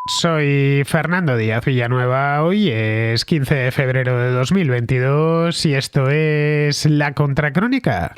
Soy Fernando Díaz Villanueva, hoy es 15 de febrero de 2022 y esto es La Contracrónica.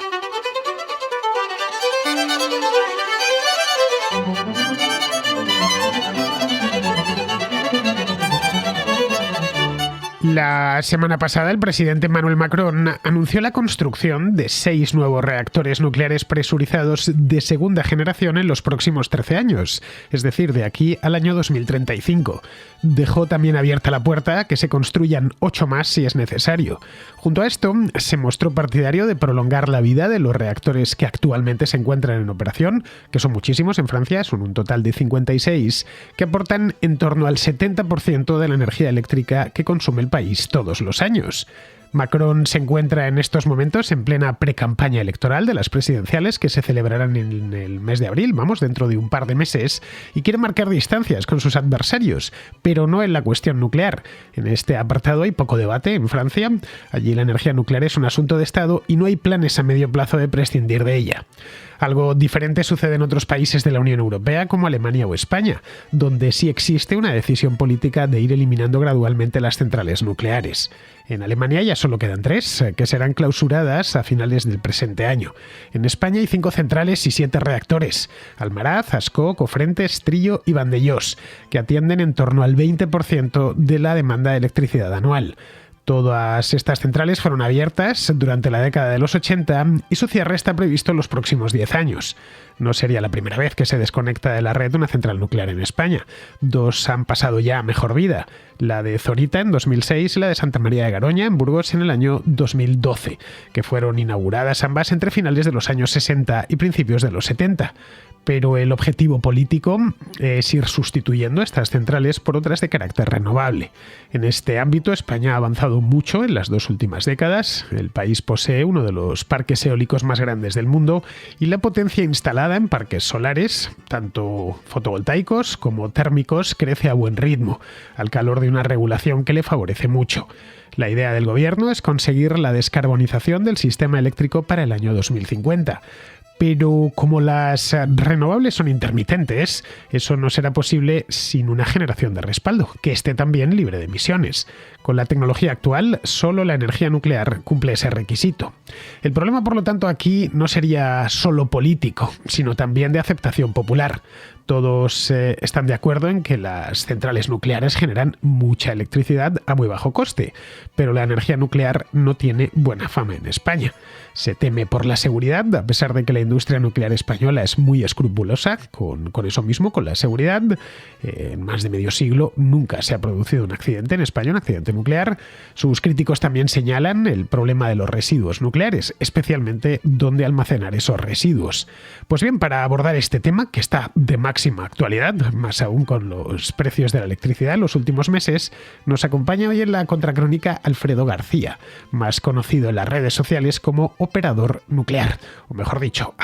La semana pasada, el presidente Emmanuel Macron anunció la construcción de 6 nuevos reactores nucleares presurizados de segunda generación en los próximos 13 años, es decir, de aquí al año 2035. Dejó también abierta la puerta a que se construyan 8 más si es necesario. Junto a esto, se mostró partidario de prolongar la vida de los reactores que actualmente se encuentran en operación, que son muchísimos en Francia, son un total de 56, que aportan en torno al 70% de la energía eléctrica que consume el país todos los años. Macron se encuentra en estos momentos en plena precampaña electoral de las presidenciales que se celebrarán en el mes de abril, dentro de un par de meses, y quiere marcar distancias con sus adversarios, pero no en la cuestión nuclear. En este apartado hay poco debate en Francia. Allí la energía nuclear es un asunto de Estado y no hay planes a medio plazo de prescindir de ella. Algo diferente sucede en otros países de la Unión Europea como Alemania o España, donde sí existe una decisión política de ir eliminando gradualmente las centrales nucleares. En Alemania ya solo quedan 3, que serán clausuradas a finales del presente año. En España hay 5 centrales y 7 reactores: Almaraz, Ascó, Cofrentes, Trillo y Vandellós, que atienden en torno al 20% de la demanda de electricidad anual. Todas estas centrales fueron abiertas durante la década de los 80 y su cierre está previsto en los próximos 10 años. No sería la primera vez que se desconecta de la red una central nuclear en España. 2 han pasado ya a mejor vida, la de Zorita en 2006 y la de Santa María de Garoña en Burgos en el año 2012, que fueron inauguradas ambas entre finales de los años 60 y principios de los 70. Pero el objetivo político es ir sustituyendo estas centrales por otras de carácter renovable. En este ámbito, España ha avanzado mucho en las 2 últimas décadas. El país posee uno de los parques eólicos más grandes del mundo y la potencia instalada en parques solares, tanto fotovoltaicos como térmicos, crece a buen ritmo, al calor de una regulación que le favorece mucho. La idea del gobierno es conseguir la descarbonización del sistema eléctrico para el año 2050. Pero como las renovables son intermitentes, eso no será posible sin una generación de respaldo, que esté también libre de emisiones. Con la tecnología actual, solo la energía nuclear cumple ese requisito. El problema, por lo tanto, aquí no sería solo político, sino también de aceptación popular. Todos están de acuerdo en que las centrales nucleares generan mucha electricidad a muy bajo coste, pero la energía nuclear no tiene buena fama en España. Se teme por la seguridad, a pesar de que la industria nuclear española es muy escrupulosa con eso mismo, con la seguridad. En más de medio siglo nunca se ha producido un accidente en España, un accidente nuclear. Sus críticos también señalan el problema de los residuos nucleares, especialmente dónde almacenar esos residuos. Pues bien, para abordar este tema, que está de máxima actualidad, más aún con los precios de la electricidad en los últimos meses, nos acompaña hoy en la Contracrónica Alfredo García, más conocido en las redes sociales como Operador Nuclear, o mejor dicho,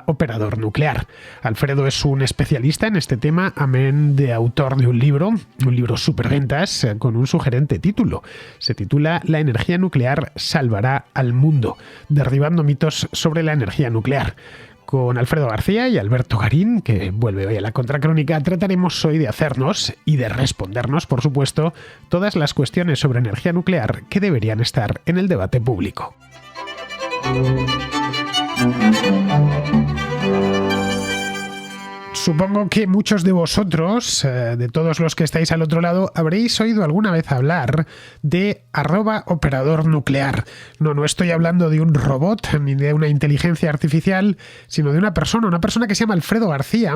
@Operador Nuclear. Alfredo es un especialista en este tema, amén de autor de un libro superventas con un sugerente título. Se titula La energía nuclear salvará al mundo, derribando mitos sobre la energía nuclear. Con Alfredo García y Alberto Garín, que vuelve hoy a la Contracrónica, trataremos hoy de hacernos y de respondernos, por supuesto, todas las cuestiones sobre energía nuclear que deberían estar en el debate público. Supongo que muchos de vosotros, de todos los que estáis al otro lado, habréis oído alguna vez hablar de @Operador Nuclear. No estoy hablando de un robot ni de una inteligencia artificial, sino de una persona que se llama Alfredo García,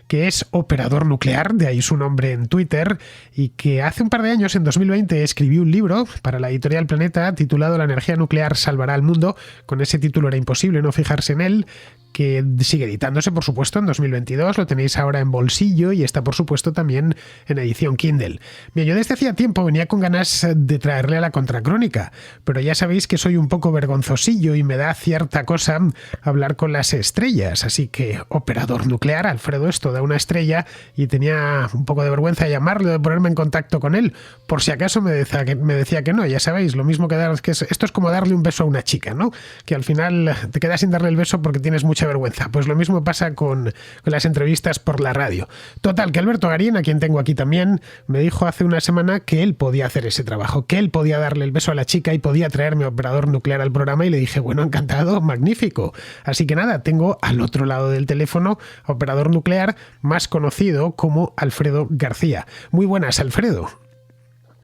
que es operador nuclear, de ahí su nombre en Twitter, y que hace un par de años, en 2020, escribió un libro para la editorial Planeta titulado La energía nuclear salvará al mundo. Con ese título era imposible no fijarse en él, que sigue editándose, por supuesto, en 2022. Lo tenéis ahora en bolsillo y está, por supuesto, también en edición Kindle. Bien, yo desde hacía tiempo venía con ganas de traerle a la Contracrónica, pero ya sabéis que soy un poco vergonzosillo y me da cierta cosa hablar con las estrellas, así que Operador Nuclear, Alfredo es toda una estrella y tenía un poco de vergüenza de llamarlo, de ponerme en contacto con él, por si acaso me decía que no. Ya sabéis, lo mismo que esto es como darle un beso a una chica, ¿no? Que al final te quedas sin darle el beso porque tienes mucha mucha vergüenza. Pues lo mismo pasa con las entrevistas por la radio. Total, que Alberto Garín, a quien tengo aquí también, me dijo hace una semana que él podía hacer ese trabajo, que él podía darle el beso a la chica y podía traerme operador nuclear al programa, y le dije, bueno, encantado, magnífico. Así que nada, tengo al otro lado del teléfono a operador nuclear, más conocido como Alfredo García. Muy buenas, Alfredo.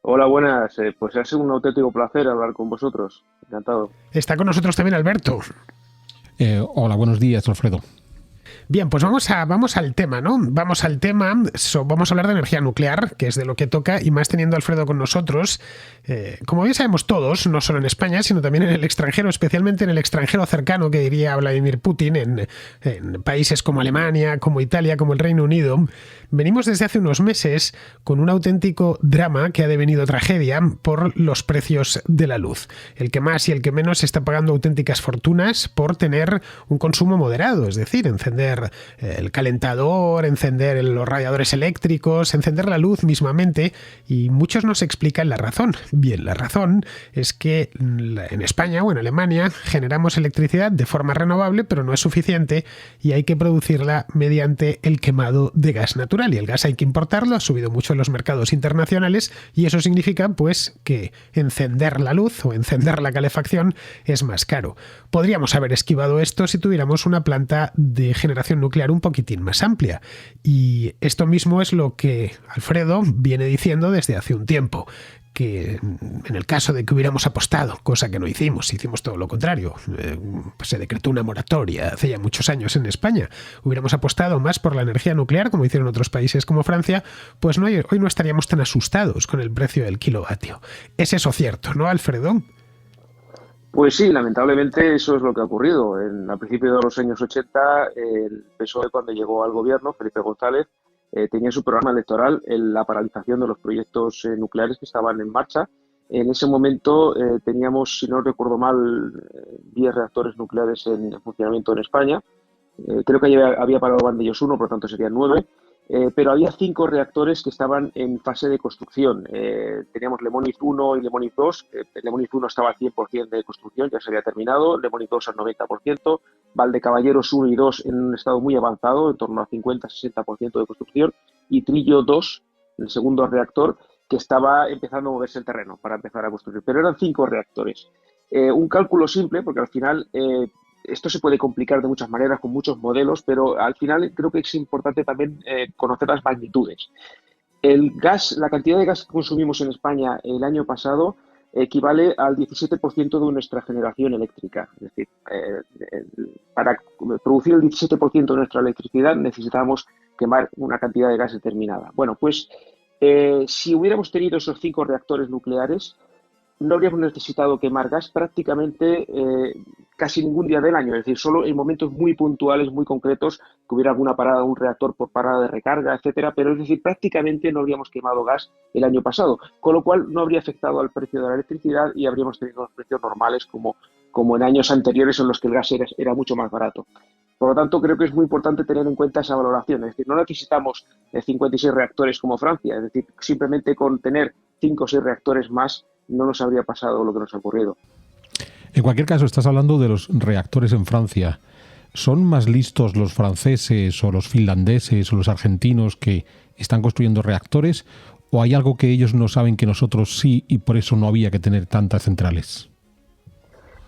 Hola, buenas. Pues ha sido un auténtico placer hablar con vosotros. Encantado. Está con nosotros también Alberto. Hola, buenos días, Alfredo. Bien, pues vamos al tema, ¿no? Vamos al tema, vamos a hablar de energía nuclear, que es de lo que toca, y más teniendo a Alfredo con nosotros. Como bien sabemos todos, no solo en España, sino también en el extranjero, especialmente en el extranjero cercano, que diría Vladimir Putin, en países como Alemania, como Italia, como el Reino Unido, venimos desde hace unos meses con un auténtico drama que ha devenido tragedia por los precios de la luz. El que más y el que menos está pagando auténticas fortunas por tener un consumo moderado, es decir, encender el calentador, encender los radiadores eléctricos, encender la luz mismamente, y muchos no se explican la razón. Bien, la razón es que en España o en Alemania generamos electricidad de forma renovable, pero no es suficiente y hay que producirla mediante el quemado de gas natural, y el gas hay que importarlo, ha subido mucho en los mercados internacionales, y eso significa pues que encender la luz o encender la calefacción es más caro. Podríamos haber esquivado esto si tuviéramos una planta de generación nuclear un poquitín más amplia, y esto mismo es lo que Alfredo viene diciendo desde hace un tiempo, que en el caso de que hubiéramos apostado, cosa que no hicimos todo lo contrario, se decretó una moratoria hace ya muchos años en España, hubiéramos apostado más por la energía nuclear, como hicieron otros países como Francia, pues hoy no estaríamos tan asustados con el precio del kilovatio. ¿Es eso cierto, no, Alfredo? Pues sí, lamentablemente eso es lo que ha ocurrido. A principios de los años 80, el PSOE, cuando llegó al gobierno, Felipe González, tenía en su programa electoral la paralización de los proyectos nucleares que estaban en marcha. En ese momento teníamos, si no recuerdo mal, 10 reactores nucleares en funcionamiento en España. Creo que había parado Vandellós 1, por lo tanto serían 9. Pero había 5 reactores que estaban en fase de construcción. Teníamos Lemoniz 1 y Lemoniz 2. Lemoniz 1 estaba al 100% de construcción, ya se había terminado. Lemoniz 2 al 90%. Valdecaballeros 1 y 2 en un estado muy avanzado, en torno al 50-60% de construcción. Y Trillo 2, el segundo reactor, que estaba empezando a moverse el terreno para empezar a construir. Pero eran 5 reactores. Un cálculo simple, porque al final esto se puede complicar de muchas maneras con muchos modelos, pero al final creo que es importante también conocer las magnitudes. El gas, la cantidad de gas que consumimos en España el año pasado equivale al 17% de nuestra generación eléctrica. Es decir, para producir el 17% de nuestra electricidad necesitamos quemar una cantidad de gas determinada. Bueno, pues si hubiéramos tenido esos 5 reactores nucleares, no habríamos necesitado quemar gas prácticamente casi ningún día del año, es decir, solo en momentos muy puntuales, muy concretos, que hubiera alguna parada, un reactor por parada de recarga, etcétera, pero es decir, prácticamente no habríamos quemado gas el año pasado, con lo cual no habría afectado al precio de la electricidad y habríamos tenido los precios normales como en años anteriores en los que el gas era mucho más barato. Por lo tanto, creo que es muy importante tener en cuenta esa valoración, es decir, no necesitamos 56 reactores como Francia, es decir, simplemente con tener 5 o 6 reactores más no nos habría pasado lo que nos ha ocurrido. En cualquier caso, estás hablando de los reactores en Francia. ¿Son más listos los franceses o los finlandeses o los argentinos que están construyendo reactores? ¿O hay algo que ellos no saben que nosotros sí y por eso no había que tener tantas centrales?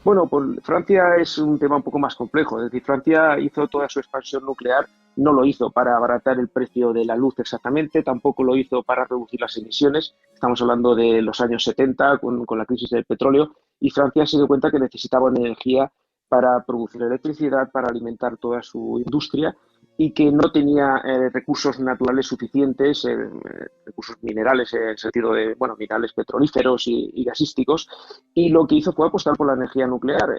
Bueno, pues Francia es un tema un poco más complejo. Es decir, Francia hizo toda su expansión nuclear, no lo hizo para abaratar el precio de la luz exactamente, tampoco lo hizo para reducir las emisiones. Estamos hablando de los años 70 con la crisis del petróleo, y Francia se dio cuenta que necesitaba energía para producir electricidad, para alimentar toda su industria, y que no tenía recursos naturales suficientes, recursos minerales en el sentido de, minerales petrolíferos y gasísticos, y lo que hizo fue apostar por la energía nuclear.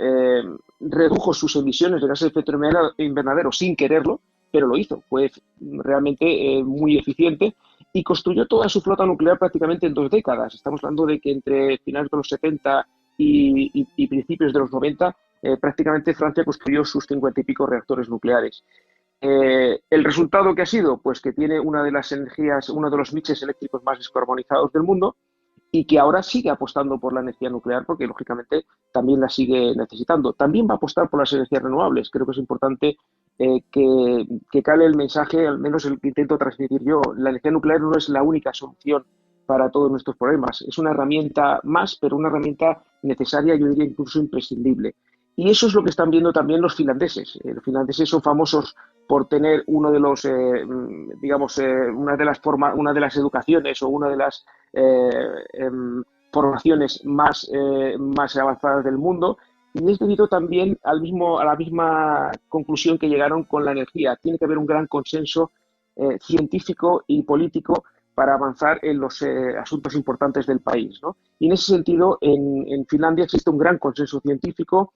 Redujo sus emisiones de gases de efecto invernadero sin quererlo, pero lo hizo. Fue realmente muy eficiente y construyó toda su flota nuclear prácticamente en 2 décadas. Estamos hablando de que entre finales de los 70 y principios de los 90, prácticamente Francia construyó sus 50 y pico reactores nucleares. El resultado que ha sido, pues que tiene una de las energías, uno de los mixes eléctricos más descarbonizados del mundo, y que ahora sigue apostando por la energía nuclear porque, lógicamente, también la sigue necesitando. También va a apostar por las energías renovables. Creo que es importante que cale el mensaje, al menos el que intento transmitir yo. La energía nuclear no es la única solución para todos nuestros problemas. Es una herramienta más, pero una herramienta necesaria, yo diría incluso imprescindible. Y eso es lo que están viendo también los finlandeses. Los finlandeses son famosos por tener uno de los, una de las educaciones o una de las formaciones más avanzadas del mundo, y es debido también a la misma conclusión que llegaron con la energía. Tiene que haber un gran consenso científico y político para avanzar en los asuntos importantes del país, ¿no? Y en ese sentido, en Finlandia existe un gran consenso científico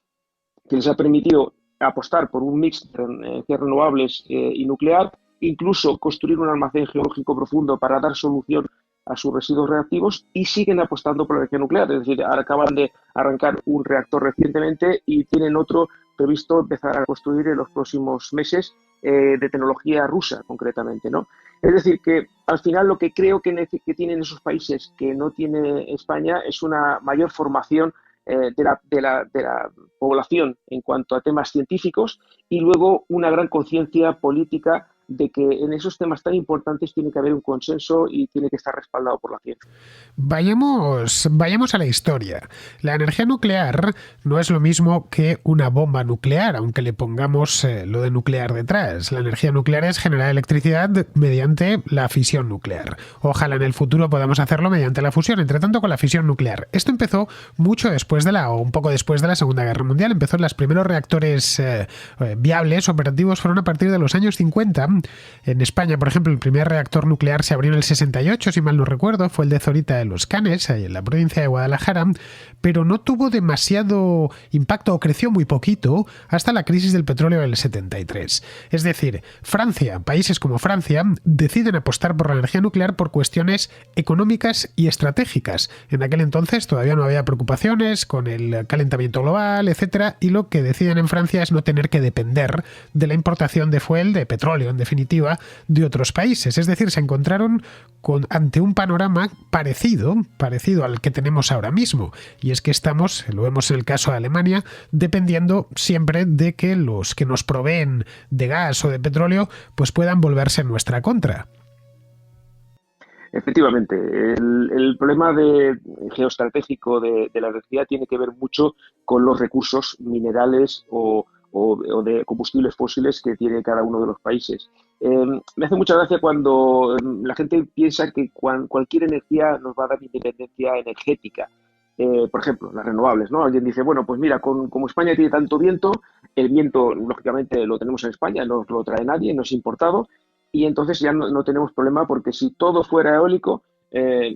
que les ha permitido apostar por un mix de energías renovables y nuclear, incluso construir un almacén geológico profundo para dar solución a sus residuos reactivos, y siguen apostando por la energía nuclear. Es decir, ahora acaban de arrancar un reactor recientemente y tienen otro previsto empezar a construir en los próximos meses, de tecnología rusa concretamente, ¿no? Es decir, que al final lo que creo que tienen esos países que no tiene España es una mayor formación de la población en cuanto a temas científicos, y luego una gran conciencia política de que en esos temas tan importantes tiene que haber un consenso y tiene que estar respaldado por la ciencia. Vayamos a la historia. La energía nuclear no es lo mismo que una bomba nuclear, aunque le pongamos lo de nuclear detrás. La energía nuclear es generar electricidad mediante la fisión nuclear. Ojalá en el futuro podamos hacerlo mediante la fusión, entre tanto con la fisión nuclear. Esto empezó mucho después o un poco después de la Segunda Guerra Mundial. Empezó en los primeros reactores viables, operativos, fueron a partir de los años 50. En España, por ejemplo, el primer reactor nuclear se abrió en el 68, si mal no recuerdo, fue el de Zorita de los Canes, ahí en la provincia de Guadalajara, pero no tuvo demasiado impacto o creció muy poquito hasta la crisis del petróleo del 73. Es decir, países como Francia, deciden apostar por la energía nuclear por cuestiones económicas y estratégicas. En aquel entonces todavía no había preocupaciones con el calentamiento global, etcétera, y lo que deciden en Francia es no tener que depender de la importación de fuel, de petróleo, en definitiva, de otros países. Es decir, se encontraron ante un panorama parecido al que tenemos ahora mismo. Y es que estamos, lo vemos en el caso de Alemania, dependiendo siempre de que los que nos proveen de gas o de petróleo pues puedan volverse en nuestra contra. Efectivamente, el problema geoestratégico de la energía tiene que ver mucho con los recursos minerales o de combustibles fósiles que tiene cada uno de los países. Me hace mucha gracia cuando la gente piensa que cualquier energía nos va a dar independencia energética. Por ejemplo, las renovables, ¿no? Alguien dice, bueno, pues mira, como España tiene tanto viento, el viento, lógicamente, lo tenemos en España, no lo trae nadie, no es importado, y entonces ya no tenemos problema, porque si todo fuera eólico,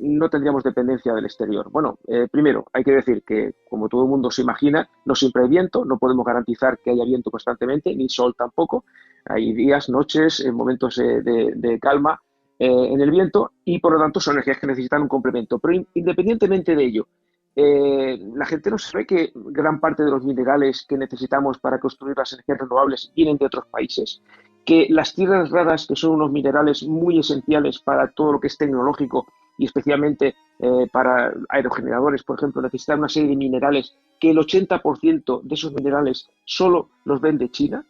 no tendríamos dependencia del exterior. Bueno, primero, hay que decir que, como todo el mundo se imagina, no siempre hay viento, no podemos garantizar que haya viento constantemente, ni sol tampoco. Hay días, noches, momentos de calma en el viento, y por lo tanto son energías que necesitan un complemento. Pero independientemente de ello, la gente no sabe que gran parte de los minerales que necesitamos para construir las energías renovables vienen de otros países, que las tierras raras, que son unos minerales muy esenciales para todo lo que es tecnológico y especialmente para aerogeneradores, por ejemplo, necesitan una serie de minerales que el 80% de esos minerales solo los vende China.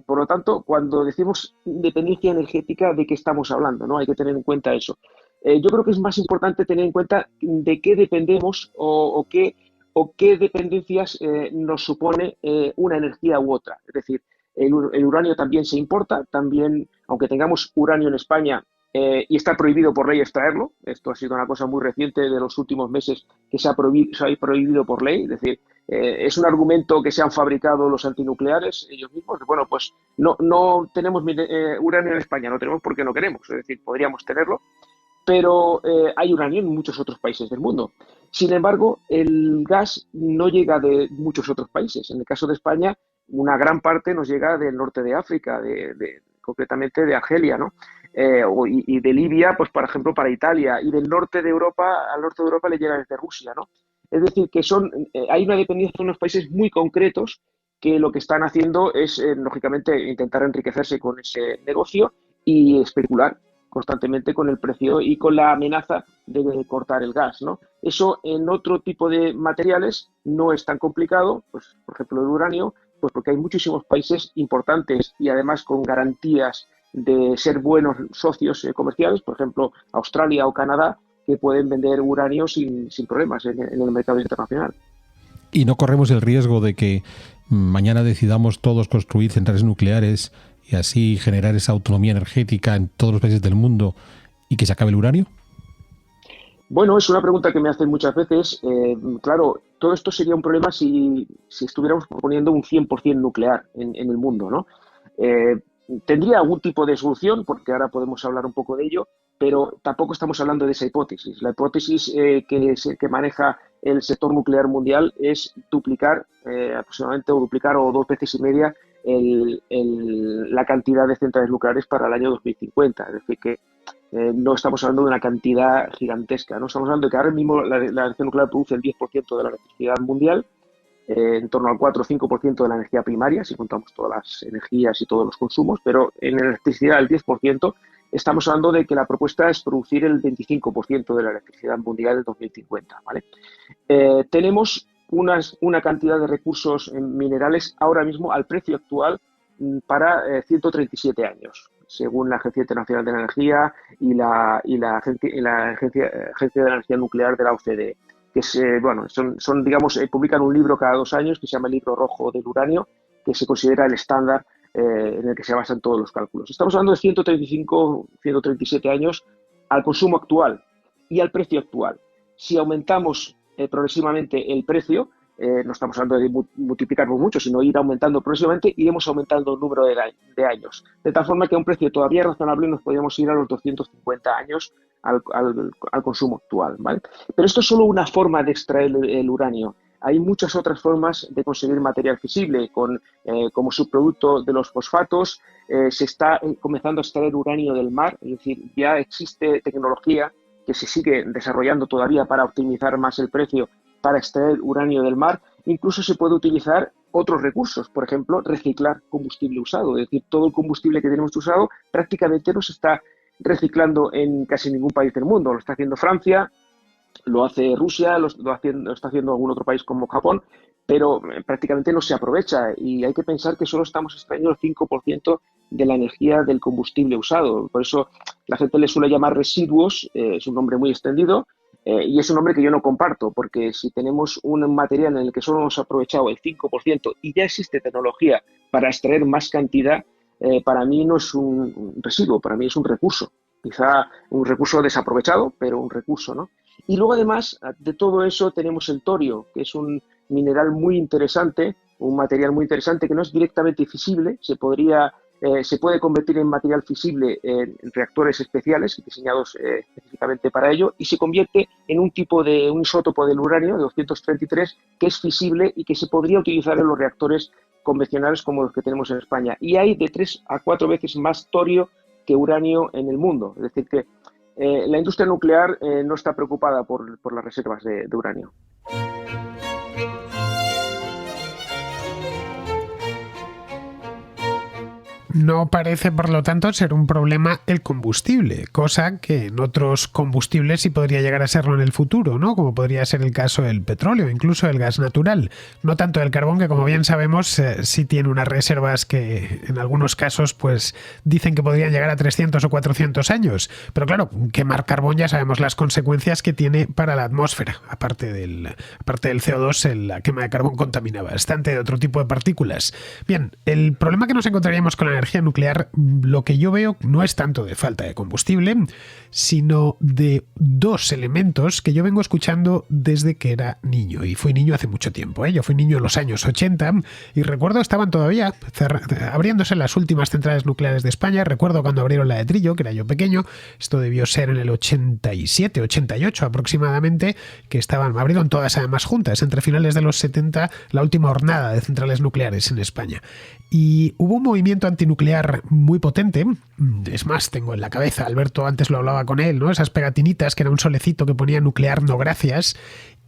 Por lo tanto, cuando decimos independencia energética, ¿de qué estamos hablando? ¿No? Hay que tener en cuenta eso. Yo creo que es más importante tener en cuenta de qué dependemos o qué dependencias nos supone una energía u otra. Es decir, el uranio también se importa, también, aunque tengamos uranio en España, y está prohibido por ley extraerlo. Esto ha sido una cosa muy reciente de los últimos meses que se ha prohibido por ley. Es decir, es un argumento que se han fabricado los antinucleares ellos mismos. Bueno, pues no tenemos uranio en España, no tenemos porque no queremos. Es decir, podríamos tenerlo, pero hay uranio en muchos otros países del mundo. Sin embargo, el gas no llega de muchos otros países. En el caso de España, una gran parte nos llega del norte de África, concretamente de Argelia, ¿no? Y de Libia, pues por ejemplo, para Italia, y del norte de Europa, al norte de Europa le llega desde Rusia, ¿no? Es decir, que hay una dependencia de unos países muy concretos que lo que están haciendo es, lógicamente, intentar enriquecerse con ese negocio y especular. constantemente con el precio y con la amenaza de cortar el gas, ¿no? Eso en otro tipo de materiales no es tan complicado, pues por ejemplo el uranio, pues porque hay muchísimos países importantes y además con garantías de ser buenos socios comerciales, por ejemplo Australia o Canadá, que pueden vender uranio sin problemas en el mercado internacional. Y no corremos el riesgo de que mañana decidamos todos construir centrales nucleares y así generar esa autonomía energética en todos los países del mundo y que se acabe el uranio. Bueno, es una pregunta que me hacen muchas veces. Claro, todo esto sería un problema si estuviéramos proponiendo un 100% nuclear en el mundo, ¿no? Tendría algún tipo de solución, porque ahora podemos hablar un poco de ello, pero tampoco estamos hablando de esa hipótesis. La hipótesis que maneja el sector nuclear mundial es duplicar aproximadamente, o duplicar o 2 veces y media la cantidad de centrales nucleares para el año 2050. Es decir, que no estamos hablando de una cantidad gigantesca, ¿no? Estamos hablando de que ahora mismo la energía nuclear produce el 10% de la electricidad mundial, en torno al 4 o 5% de la energía primaria, si contamos todas las energías y todos los consumos, pero en electricidad el 10%. Estamos hablando de que la propuesta es producir el 25% de la electricidad mundial en 2050, ¿vale? Tenemos una cantidad de recursos minerales ahora mismo al precio actual para 137 años, según la Agencia Internacional de la Energía y la Agencia de la Energía Nuclear de la OCDE, que son digamos, publican un libro cada 2 años que se llama el Libro Rojo del Uranio, que se considera el estándar en el que se basan todos los cálculos. Estamos hablando de 135, 137 años al consumo actual y al precio actual. Si aumentamos progresivamente el precio, no estamos hablando de multiplicar por mucho, sino ir aumentando progresivamente, iremos aumentando el número de años. De tal forma que a un precio todavía razonable nos podríamos ir a los 250 años al consumo actual, ¿vale? Pero esto es solo una forma de extraer el uranio. Hay muchas otras formas de conseguir material fisible, como subproducto de los fosfatos. Se está comenzando a extraer uranio del mar, es decir, ya existe tecnología que se sigue desarrollando todavía para optimizar más el precio para extraer uranio del mar. Incluso se puede utilizar otros recursos, por ejemplo, reciclar combustible usado. Es decir, todo el combustible que tenemos usado prácticamente no se está reciclando en casi ningún país del mundo. Lo está haciendo Francia, lo hace Rusia, lo está haciendo algún otro país como Japón, pero prácticamente no se aprovecha y hay que pensar que solo estamos extrayendo el 5% de la energía del combustible usado. Por eso la gente le suele llamar residuos, es un nombre muy extendido y es un nombre que yo no comparto, porque si tenemos un material en el que solo hemos aprovechado el 5% y ya existe tecnología para extraer más cantidad, para mí no es un residuo, para mí es un recurso. Quizá un recurso desaprovechado, pero un recurso, ¿no? Y luego, además de todo eso, tenemos el torio, que es un mineral muy interesante, un material muy interesante que no es directamente fisible, se puede convertir en material fisible en reactores especiales diseñados específicamente para ello y se convierte en un isótopo del uranio, de 233, que es fisible y que se podría utilizar en los reactores convencionales como los que tenemos en España. Y hay de 3 a 4 veces más torio que uranio en el mundo. Es decir, que la industria nuclear no está preocupada por las reservas de uranio. No parece, por lo tanto, ser un problema el combustible, cosa que en otros combustibles sí podría llegar a serlo en el futuro, ¿no? Como podría ser el caso del petróleo, incluso el gas natural. No tanto el carbón, que como bien sabemos sí tiene unas reservas que en algunos casos pues dicen que podrían llegar a 300 o 400 años. Pero claro, quemar carbón ya sabemos las consecuencias que tiene para la atmósfera. Aparte del CO2, la quema de carbón contamina bastante de otro tipo de partículas. Bien, el problema que nos encontraríamos con la energía nuclear, lo que yo veo no es tanto de falta de combustible, sino de 2 elementos que yo vengo escuchando desde que era niño. Y fui niño hace mucho tiempo, ¿eh? Yo fui niño en los años 80 y recuerdo estaban todavía abriéndose las últimas centrales nucleares de España. Recuerdo cuando abrieron la de Trillo, que era yo pequeño. Esto debió ser en el 87, 88 aproximadamente, que abrieron todas además juntas. Entre finales de los 70, la última hornada de centrales nucleares en España. Y hubo un movimiento antinuclear muy potente. Es más, tengo en la cabeza, Alberto antes lo hablaba con él, ¿no? Esas pegatinitas que era un solecito que ponía nuclear no gracias.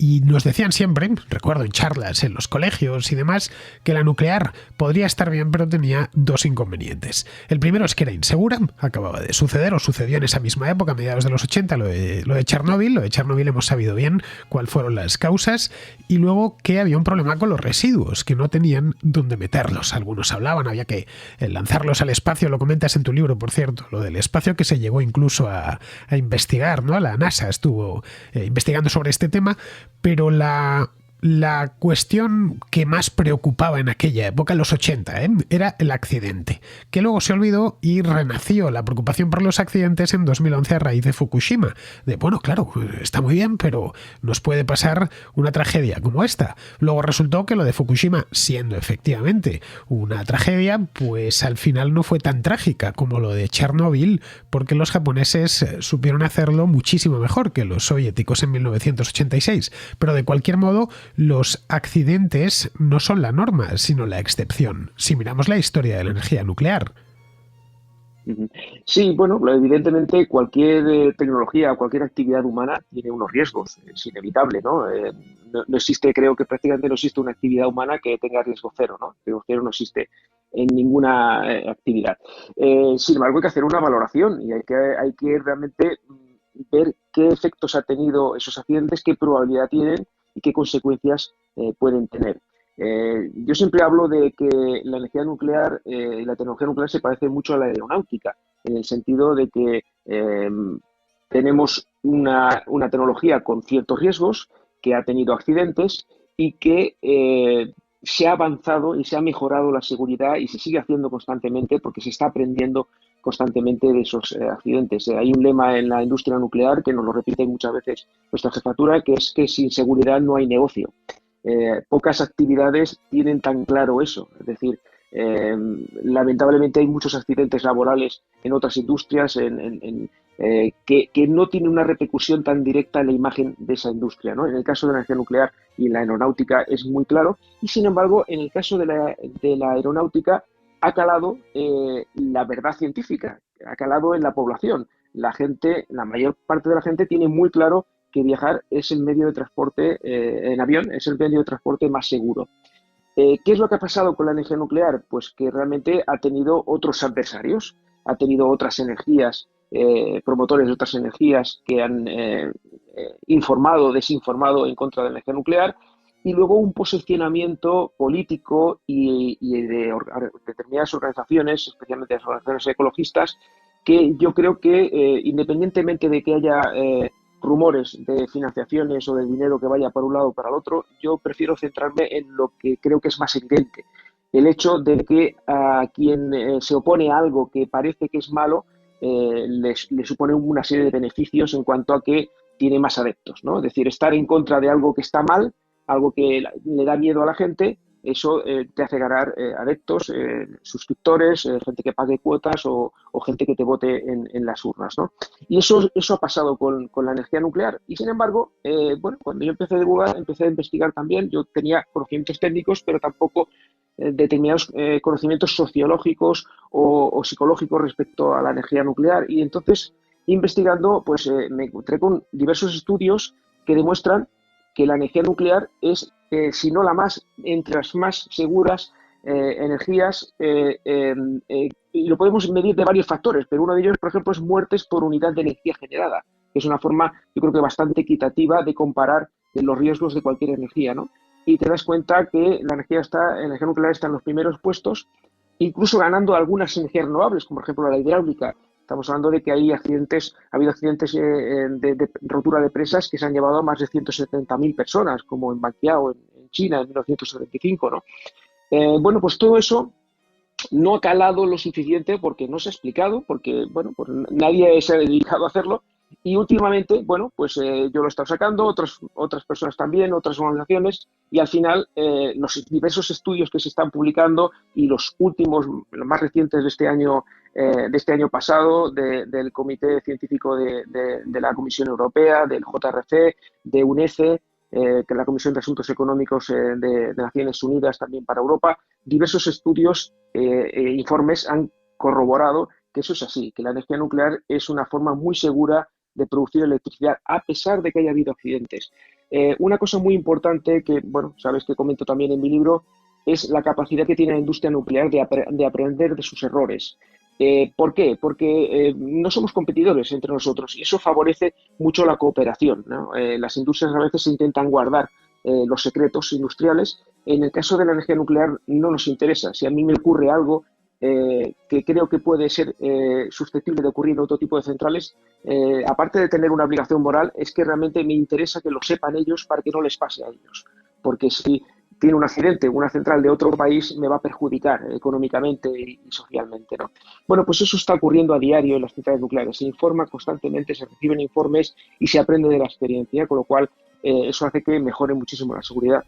Y nos decían siempre, recuerdo en charlas en los colegios y demás, que la nuclear podría estar bien, pero tenía dos inconvenientes. El primero es que era insegura, acababa de suceder o sucedió en esa misma época, a mediados de los 80, lo de Chernóbil. Lo de Chernóbil hemos sabido bien cuáles fueron las causas, y luego que había un problema con los residuos, que no tenían dónde meterlos. Algunos hablaban, había que lanzarlos al espacio, lo comentas en tu libro, por cierto, lo del espacio, que se llegó incluso a investigar, ¿no? La NASA estuvo investigando sobre este tema, pero la cuestión que más preocupaba en aquella época, en los 80, era el accidente, que luego se olvidó y renació la preocupación por los accidentes en 2011 a raíz de Fukushima. De, bueno, claro, está muy bien, pero nos puede pasar una tragedia como esta. Luego resultó que lo de Fukushima, siendo efectivamente una tragedia, pues al final no fue tan trágica como lo de Chernóbil, porque los japoneses supieron hacerlo muchísimo mejor que los soviéticos en 1986. Pero de cualquier modo, los accidentes no son la norma, sino la excepción, si miramos la historia de la energía nuclear. Sí, bueno, evidentemente cualquier tecnología, cualquier actividad humana tiene unos riesgos, es inevitable, ¿no? No existe, creo que prácticamente no existe una actividad humana que tenga riesgo cero, ¿no? Riesgo cero no existe en ninguna actividad. Sin embargo, hay que hacer una valoración y hay que realmente ver qué efectos ha tenido esos accidentes, qué probabilidad tienen y qué consecuencias pueden tener. Yo siempre hablo de que la energía nuclear y la tecnología nuclear se parece mucho a la aeronáutica, en el sentido de que tenemos una tecnología con ciertos riesgos, que ha tenido accidentes y que se ha avanzado y se ha mejorado la seguridad y se sigue haciendo constantemente porque se está aprendiendo constantemente de esos accidentes. Hay un lema en la industria nuclear que nos lo repite muchas veces nuestra jefatura, que es que sin seguridad no hay negocio. Pocas actividades tienen tan claro eso. Es decir, lamentablemente hay muchos accidentes laborales en otras industrias que no tienen una repercusión tan directa en la imagen de esa industria, ¿no? En el caso de la energía nuclear y la aeronáutica es muy claro, y sin embargo, en el caso de la aeronáutica ha calado la verdad científica, ha calado en la población. La mayor parte de la gente tiene muy claro que viajar es el medio de transporte en avión, es el medio de transporte más seguro. ¿Qué es lo que ha pasado con la energía nuclear? Pues que realmente ha tenido otros adversarios, ha tenido otras energías, promotores de otras energías que han informado o desinformado en contra de la energía nuclear, y luego un posicionamiento político y de determinadas organizaciones, especialmente las organizaciones ecologistas, que yo creo que independientemente de que haya rumores de financiaciones o de dinero que vaya para un lado o para el otro, yo prefiero centrarme en lo que creo que es más evidente. El hecho de que a quien se opone a algo que parece que es malo, le supone una serie de beneficios en cuanto a que tiene más adeptos, ¿no? Es decir, estar en contra de algo que está mal, algo que le da miedo a la gente, eso te hace ganar adeptos, suscriptores, gente que pague cuotas o gente que te vote en las urnas, ¿no? Y eso ha pasado con la energía nuclear. Y sin embargo, bueno, cuando yo empecé a divulgar, empecé a investigar también, yo tenía conocimientos técnicos, pero tampoco determinados conocimientos sociológicos o psicológicos respecto a la energía nuclear. Y entonces, investigando, pues me encontré con diversos estudios que demuestran que la energía nuclear es, si no la más, entre las más seguras energías, y lo podemos medir de varios factores, pero uno de ellos, por ejemplo, es muertes por unidad de energía generada, que es una forma, yo creo que bastante equitativa de comparar los riesgos de cualquier energía, ¿no? Y te das cuenta que la energía nuclear está en los primeros puestos, incluso ganando algunas energías renovables, como por ejemplo la hidráulica. Estamos hablando de que ha habido accidentes de rotura de presas que se han llevado a más de 170.000 personas, como en Banqiao, en China, en 1975, ¿no? Bueno, pues todo eso no ha calado lo suficiente porque no se ha explicado, porque, bueno, pues nadie se ha dedicado a hacerlo. Y últimamente, bueno, pues yo lo he estado sacando, otras personas también, otras organizaciones, y al final los diversos estudios que se están publicando y los últimos, los más recientes de este año pasado, del Comité Científico de la Comisión Europea, del JRC, de UNECE, que es la Comisión de Asuntos Económicos de Naciones Unidas también para Europa, diversos estudios e informes han corroborado que eso es así, que la energía nuclear es una forma muy segura de producir electricidad, a pesar de que haya habido accidentes. Una cosa muy importante que, bueno, sabes que comento también en mi libro, es la capacidad que tiene la industria nuclear de aprender de sus errores. ¿Por qué? Porque no somos competidores entre nosotros y eso favorece mucho la cooperación, ¿no? Las industrias a veces intentan guardar los secretos industriales. En el caso de la energía nuclear no nos interesa. Si a mí me ocurre algo que creo que puede ser susceptible de ocurrir en otro tipo de centrales, aparte de tener una obligación moral, es que realmente me interesa que lo sepan ellos para que no les pase a ellos. Porque si tiene un accidente, una central de otro país, me va a perjudicar económicamente y socialmente, ¿no? Bueno, pues eso está ocurriendo a diario en las centrales nucleares. Se informa constantemente, se reciben informes y se aprende de la experiencia, con lo cual eso hace que mejore muchísimo la seguridad.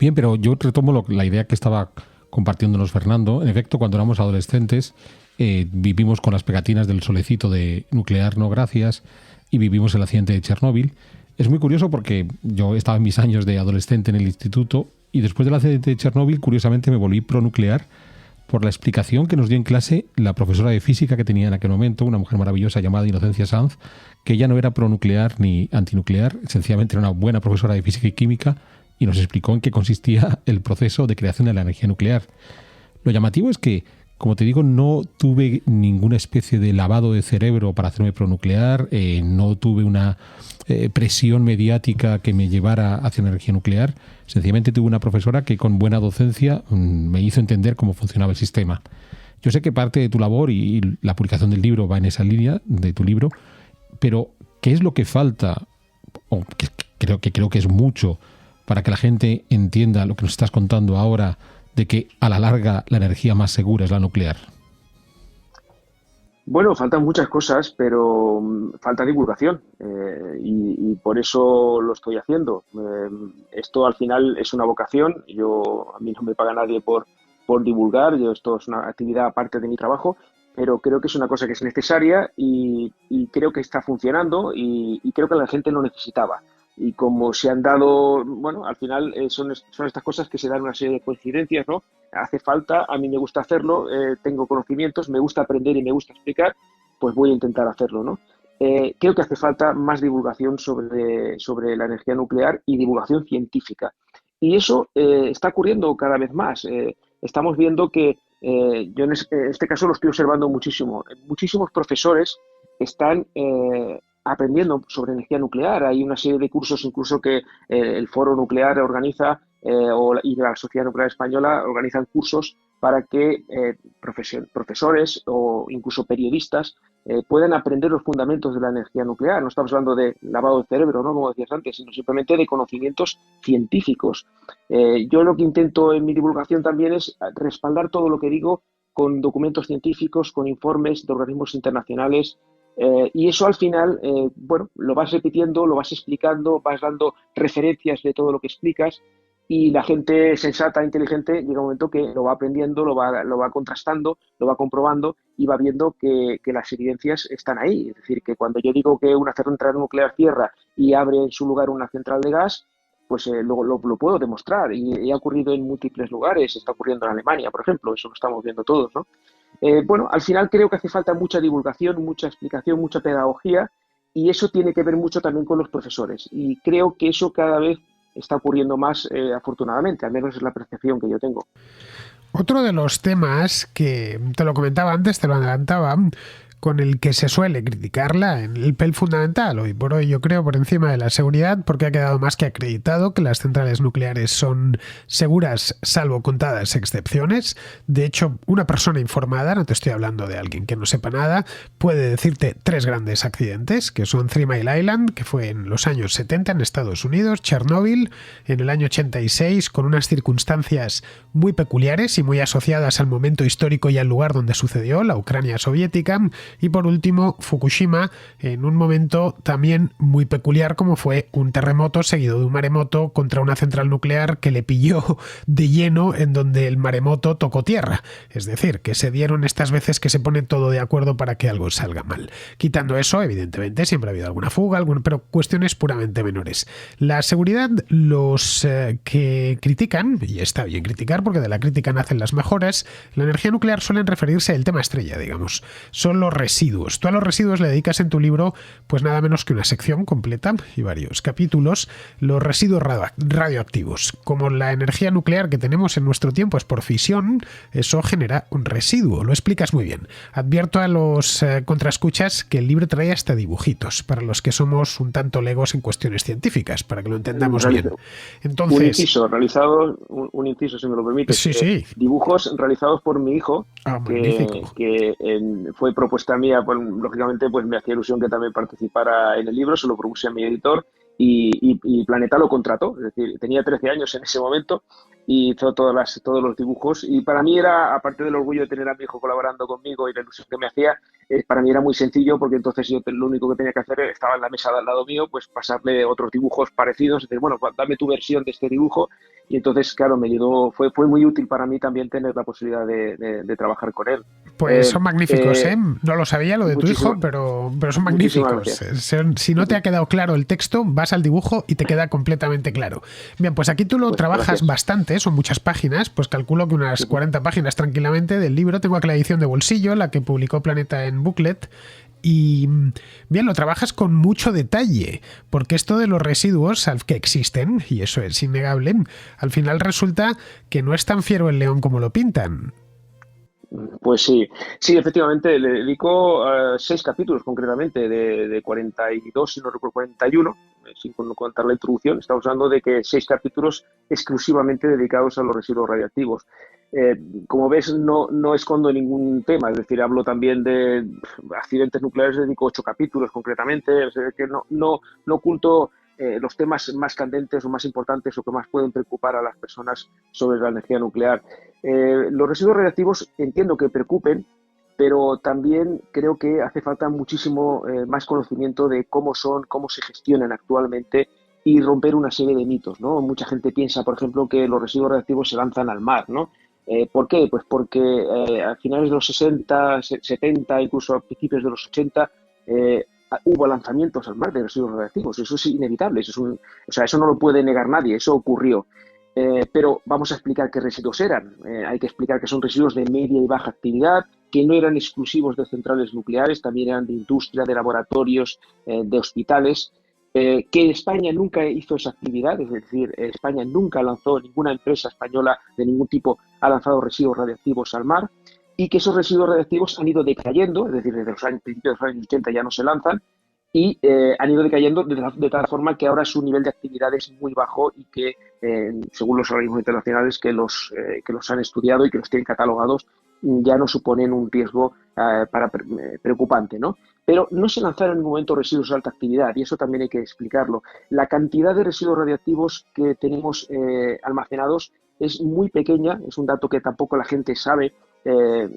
Bien, pero yo retomo la idea que estaba compartiéndonos Fernando. En efecto, cuando éramos adolescentes, vivimos con las pegatinas del solecito de nuclear no gracias y vivimos el accidente de Chernóbil. Es muy curioso porque yo estaba en mis años de adolescente en el instituto y después del accidente de Chernóbil, curiosamente, me volví pronuclear por la explicación que nos dio en clase la profesora de física que tenía en aquel momento, una mujer maravillosa llamada Inocencia Sanz, que ella no era pronuclear ni antinuclear, sencillamente era una buena profesora de física y química y nos explicó en qué consistía el proceso de creación de la energía nuclear. Lo llamativo es que, como te digo, no tuve ninguna especie de lavado de cerebro para hacerme pronuclear, no tuve una presión mediática que me llevara hacia la energía nuclear. Sencillamente tuve una profesora que con buena docencia me hizo entender cómo funcionaba el sistema. Yo sé que parte de tu labor y la publicación del libro va en esa línea de tu libro, pero ¿qué es lo que falta? O que creo que es mucho para que la gente entienda lo que nos estás contando ahora de que a la larga la energía más segura es la nuclear. Bueno, faltan muchas cosas, pero falta divulgación y por eso lo estoy haciendo. Esto al final es una vocación. A mí no me paga nadie por divulgar. Esto es una actividad aparte de mi trabajo, pero creo que es una cosa que es necesaria y creo que está funcionando y creo que la gente lo necesitaba. Y como se han dado, bueno, al final son estas cosas que se dan una serie de coincidencias, ¿no? Hace falta, a mí me gusta hacerlo, tengo conocimientos, me gusta aprender y me gusta explicar, pues voy a intentar hacerlo, ¿no? Creo que hace falta más divulgación sobre la energía nuclear y divulgación científica. Y eso está ocurriendo cada vez más. Estamos viendo que, yo en este caso lo estoy observando muchísimo, muchísimos profesores están aprendiendo sobre energía nuclear. Hay una serie de cursos incluso que el Foro Nuclear organiza y la Sociedad Nuclear Española organizan cursos para que profesores o incluso periodistas puedan aprender los fundamentos de la energía nuclear. No estamos hablando de lavado de cerebro, ¿no? Como decías antes, sino simplemente de conocimientos científicos. Yo lo que intento en mi divulgación también es respaldar todo lo que digo con documentos científicos, con informes de organismos internacionales. Y eso al final, bueno, lo vas repitiendo, lo vas explicando, vas dando referencias de todo lo que explicas y la gente sensata, inteligente, llega un momento que lo va aprendiendo, lo va contrastando, lo va comprobando y va viendo que las evidencias están ahí. Es decir, que cuando yo digo que una central nuclear cierra y abre en su lugar una central de gas, pues lo puedo demostrar y ha ocurrido en múltiples lugares. Está ocurriendo en Alemania, por ejemplo, eso lo estamos viendo todos, ¿no? Bueno, al final creo que hace falta mucha divulgación, mucha explicación, mucha pedagogía y eso tiene que ver mucho también con los profesores y creo que eso cada vez está ocurriendo más afortunadamente, al menos es la percepción que yo tengo. Otro de los temas que te lo comentaba antes, te lo adelantaba, con el que se suele criticarla en el papel fundamental hoy por hoy, yo creo, por encima de la seguridad, porque ha quedado más que acreditado que las centrales nucleares son seguras salvo contadas excepciones. De hecho, una persona informada, no te estoy hablando de alguien que no sepa nada, puede decirte 3 grandes accidentes, que son 3 Mile Island, que fue en los años 70 en Estados Unidos, Chernóbil en el año 86, con unas circunstancias muy peculiares y muy asociadas al momento histórico y al lugar donde sucedió, la Ucrania soviética, y por último Fukushima en un momento también muy peculiar como fue un terremoto seguido de un maremoto contra una central nuclear que le pilló de lleno en donde el maremoto tocó tierra. Es decir, que se dieron estas veces que se pone todo de acuerdo para que algo salga mal. Quitando eso, evidentemente siempre ha habido alguna fuga, pero cuestiones puramente menores. La seguridad, los que critican, y está bien criticar porque de la crítica nacen las mejoras, la energía nuclear suelen referirse al tema estrella, digamos. Son los residuos. Tú a los residuos le dedicas en tu libro pues nada menos que una sección completa y varios capítulos. Los residuos radioactivos. Como la energía nuclear que tenemos en nuestro tiempo es por fisión, eso genera un residuo. Lo explicas muy bien. Advierto a los contraescuchas que el libro trae hasta dibujitos, para los que somos un tanto legos en cuestiones científicas, para que lo entendamos bien. Entonces, un inciso, si me lo permite. Sí. Dibujos realizados por mi hijo, magnífico. que fue propuesta mía, pues, lógicamente pues me hacía ilusión que también participara en el libro, se lo propuse a mi editor y Planeta lo contrató, es decir, tenía 13 años en ese momento y hizo todos los dibujos, y para mí era, aparte del orgullo de tener a mi hijo colaborando conmigo y la ilusión que me hacía, para mí era muy sencillo, porque entonces yo lo único que tenía que hacer estaba en la mesa de al lado mío, pues pasarle otros dibujos parecidos, decir, bueno, dame tu versión de este dibujo, y entonces, claro, me ayudó, fue muy útil para mí también tener la posibilidad de trabajar con él. Pues son magníficos, ¿eh? No lo sabía lo de tu hijo, pero son magníficos. Si no te ha quedado claro el texto, vas al dibujo y te queda completamente claro. Bien, pues aquí tú lo trabajas bastante, son muchas páginas, pues calculo que unas 40 páginas tranquilamente del libro. Tengo aquí la edición de bolsillo, la que publicó Planeta en Booklet. Y bien, lo trabajas con mucho detalle, porque esto de los residuos que existen, y eso es innegable, al final resulta que no es tan fiero el león como lo pintan. Pues sí, efectivamente, le dedico 6 capítulos concretamente, de 42, si no recuerdo, 41, sin contar la introducción. Estamos hablando de que 6 capítulos exclusivamente dedicados a los residuos radiactivos. Como ves, no escondo ningún tema, es decir, hablo también de accidentes nucleares, dedico 8 capítulos concretamente, es decir, que no oculto los temas más candentes o más importantes o que más pueden preocupar a las personas sobre la energía nuclear. Los residuos radiactivos entiendo que preocupen, pero también creo que hace falta muchísimo más conocimiento de cómo se gestionan actualmente, y romper una serie de mitos, ¿no? Mucha gente piensa, por ejemplo, que los residuos radiactivos se lanzan al mar, ¿no? ¿Por qué? Pues porque a finales de los 60, 70, incluso a principios de los 80, hubo lanzamientos al mar de residuos radiactivos. Eso es inevitable, eso no lo puede negar nadie, eso ocurrió. Pero vamos a explicar qué residuos eran. Hay que explicar que son residuos de media y baja actividad, que no eran exclusivos de centrales nucleares, también eran de industria, de laboratorios, de hospitales, que España nunca hizo esa actividad, es decir, España nunca lanzó, ninguna empresa española de ningún tipo ha lanzado residuos radiactivos al mar, y que esos residuos radiactivos han ido decayendo, es decir, desde los principios de los años 80 ya no se lanzan, y han ido decayendo de tal forma que ahora su nivel de actividad es muy bajo, y que, según los organismos internacionales que los han estudiado y que los tienen catalogados, ya no suponen un riesgo preocupante, ¿no? Pero no se lanzaron en ningún momento residuos de alta actividad, y eso también hay que explicarlo. La cantidad de residuos radiactivos que tenemos almacenados es muy pequeña, es un dato que tampoco la gente sabe.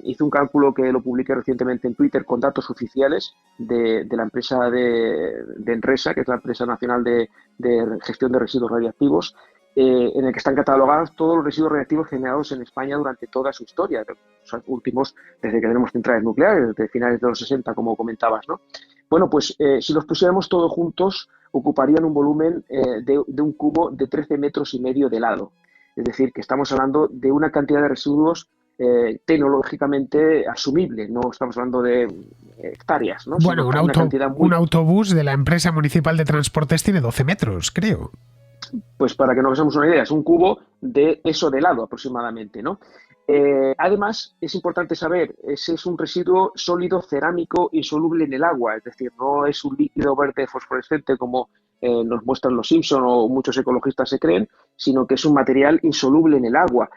Hice un cálculo que lo publiqué recientemente en Twitter con datos oficiales de la empresa de Enresa, que es la empresa nacional de gestión de residuos radiactivos, en el que están catalogados todos los residuos radiactivos generados en España durante toda su historia, los últimos, desde que tenemos centrales nucleares, desde finales de los 60, como comentabas, ¿no? Bueno, pues si los pusiéramos todos juntos, ocuparían un volumen de un cubo de 13,5 metros de lado. Es decir, que estamos hablando de una cantidad de residuos tecnológicamente asumible, no estamos hablando de hectáreas, ¿no? Bueno, un autobús de la empresa municipal de transportes tiene 12 metros, creo. Pues para que nos hagamos una idea, es un cubo de eso de lado aproximadamente, ¿no? Además, es importante saber, ese es un residuo sólido cerámico insoluble en el agua, es decir, no es un líquido verde fosforescente como nos muestran los Simpson o muchos ecologistas se creen, sino que es un material insoluble en el agua,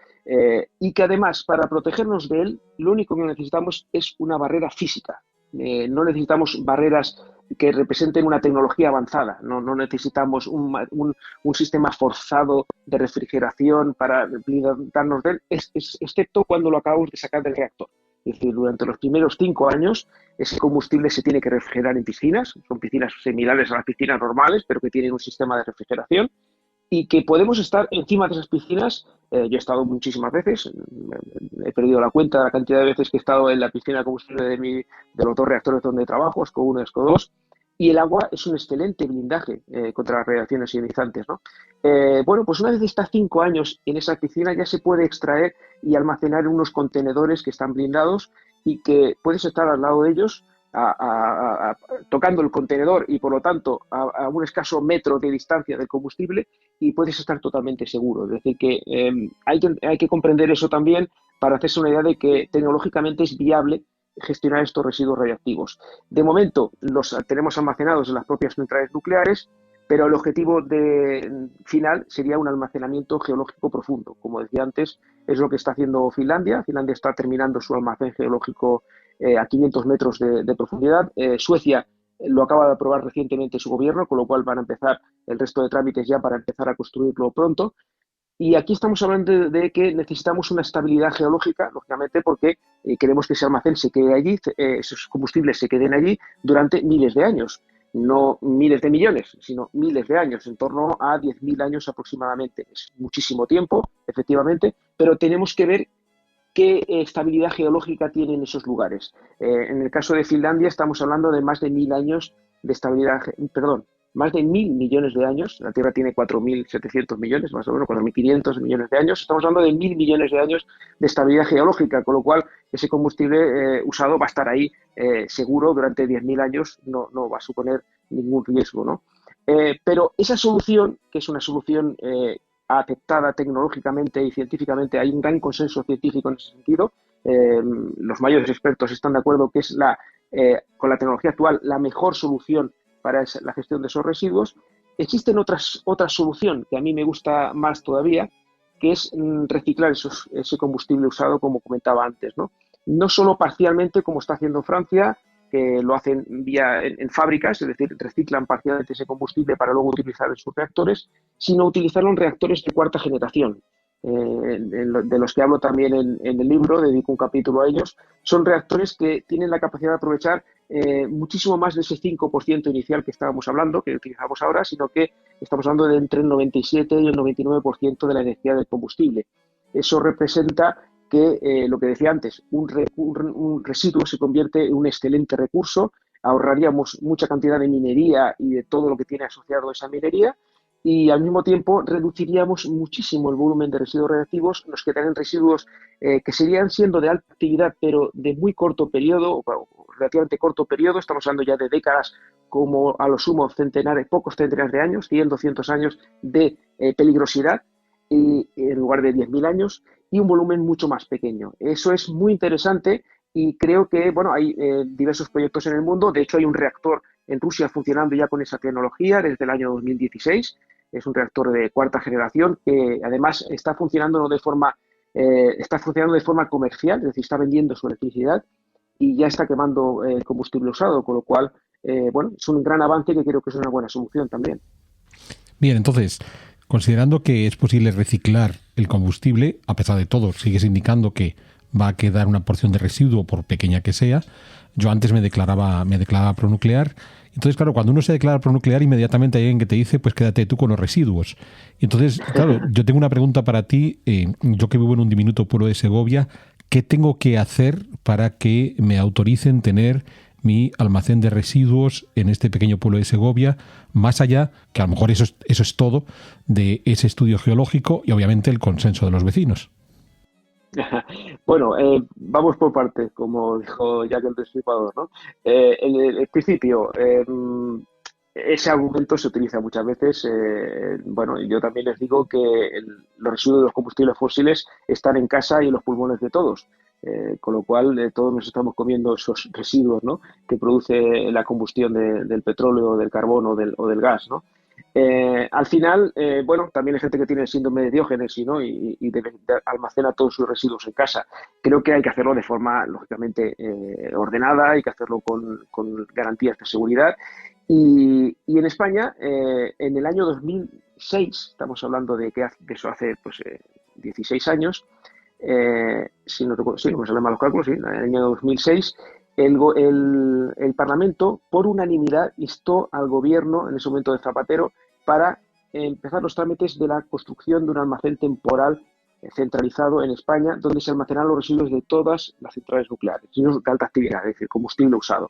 y que además, para protegernos de él, lo único que necesitamos es una barrera física. No necesitamos barreras que representen una tecnología avanzada, no necesitamos un sistema forzado de refrigeración para blindarnos de él, excepto cuando lo acabamos de sacar del reactor. Es decir, durante los primeros 5 años ese combustible se tiene que refrigerar en piscinas, son piscinas similares a las piscinas normales, pero que tienen un sistema de refrigeración, y que podemos estar encima de esas piscinas. Yo he estado muchísimas veces, he perdido la cuenta de la cantidad de veces que he estado en la piscina de combustible de los 2 reactores donde trabajo, ESCO 1 y ESCO 2, y el agua es un excelente blindaje contra las radiaciones ionizantes, ¿no? Bueno, pues una vez está 5 años en esa piscina, ya se puede extraer y almacenar en unos contenedores que están blindados, y que puedes estar al lado de ellos tocando el contenedor y por lo tanto un escaso metro de distancia del combustible y puedes estar totalmente seguro. Es decir, que hay que comprender eso también para hacerse una idea de que tecnológicamente es viable gestionar estos residuos radiactivos. De momento los tenemos almacenados en las propias centrales nucleares, pero el objetivo final sería un almacenamiento geológico profundo. Como decía antes, es lo que está haciendo Finlandia. Finlandia está terminando su almacén geológico a 500 metros de profundidad. Suecia lo acaba de aprobar recientemente su gobierno, con lo cual van a empezar el resto de trámites ya para empezar a construirlo pronto. Y aquí estamos hablando de que necesitamos una estabilidad geológica, lógicamente, porque queremos que ese almacén se quede allí, esos combustibles se queden allí durante miles de años. No miles de millones, sino miles de años, en torno a 10.000 años aproximadamente. Es muchísimo tiempo, efectivamente, pero tenemos que ver qué estabilidad geológica tienen esos lugares. En el caso de Finlandia estamos hablando de más de 1.000 años de estabilidad, perdón, más de 1.000 millones de años. La Tierra tiene 4.700 millones, más o menos 4.500 millones de años. Estamos hablando de 1.000 millones de años de estabilidad geológica, con lo cual ese combustible usado va a estar ahí seguro durante 10.000 años, no va a suponer ningún riesgo, ¿no? Pero esa solución, que es una solución aceptada tecnológicamente y científicamente, hay un gran consenso científico en ese sentido. Los mayores expertos están de acuerdo que es con la tecnología actual la mejor solución para la gestión de esos residuos. Existen otra solución que a mí me gusta más todavía, que es reciclar ese combustible usado, como comentaba antes, ¿no? No solo parcialmente, como está haciendo Francia, que lo hacen en fábricas, es decir, reciclan parcialmente ese combustible para luego utilizar en sus reactores, sino utilizarlo en reactores de cuarta generación. De los que hablo también en el libro, dedico un capítulo a ellos. Son reactores que tienen la capacidad de aprovechar muchísimo más de ese 5% inicial que estábamos hablando, que utilizamos ahora, sino que estamos hablando de entre el 97 y el 99% de la energía del combustible. Eso representa que, lo que decía antes, un residuo se convierte en un excelente recurso, ahorraríamos mucha cantidad de minería y de todo lo que tiene asociado a esa minería, y al mismo tiempo reduciríamos muchísimo el volumen de residuos radiactivos. Nos quedarían residuos que seguirían siendo de alta actividad, pero de muy corto periodo, o relativamente corto periodo. Estamos hablando ya de décadas, como a lo sumo pocos centenares de años, 100, 200 años de peligrosidad, y en lugar de 10.000 años, y un volumen mucho más pequeño. Eso es muy interesante y creo que, bueno, hay diversos proyectos en el mundo. De hecho, hay un reactor en Rusia funcionando ya con esa tecnología desde el año 2016. Es un reactor de cuarta generación que además está funcionando de forma comercial, es decir, está vendiendo su electricidad y ya está quemando combustible usado, con lo cual, bueno, es un gran avance que creo que es una buena solución también. Bien, entonces, considerando que es posible reciclar el combustible, a pesar de todo, sigues indicando que va a quedar una porción de residuo, por pequeña que sea. Yo antes me declaraba pronuclear. Entonces, claro, cuando uno se declara pronuclear, inmediatamente hay alguien que te dice, pues quédate tú con los residuos. Y entonces, claro, yo tengo una pregunta para ti. Yo que vivo en un diminuto pueblo de Segovia, ¿qué tengo que hacer para que me autoricen tener mi almacén de residuos en este pequeño pueblo de Segovia, más allá, que a lo mejor eso es todo, de ese estudio geológico y obviamente el consenso de los vecinos? Bueno, vamos por partes, como dijo Jack el Destripador, ¿no? En el principio, ese argumento se utiliza muchas veces. Bueno, yo también les digo que los residuos de los combustibles fósiles están en casa y en los pulmones de todos. Con lo cual, todos nos estamos comiendo esos residuos, ¿no?, que produce la combustión del petróleo, del carbón o del gas, ¿no? Al final, bueno, también hay gente que tiene el síndrome de Diógenes, ¿no?, y almacena todos sus residuos en casa. Creo que hay que hacerlo de forma, lógicamente, ordenada, hay que hacerlo con garantías de seguridad. Y en España, en el año 2006, estamos hablando de que eso hace pues 16 años, si no me salen mal los cálculos, sí, en el año 2006, el Parlamento, por unanimidad, instó al gobierno, en ese momento de Zapatero, para empezar los trámites de la construcción de un almacén temporal centralizado en España, donde se almacenan los residuos de todas las centrales nucleares, residuos de alta actividad, es decir, combustible usado.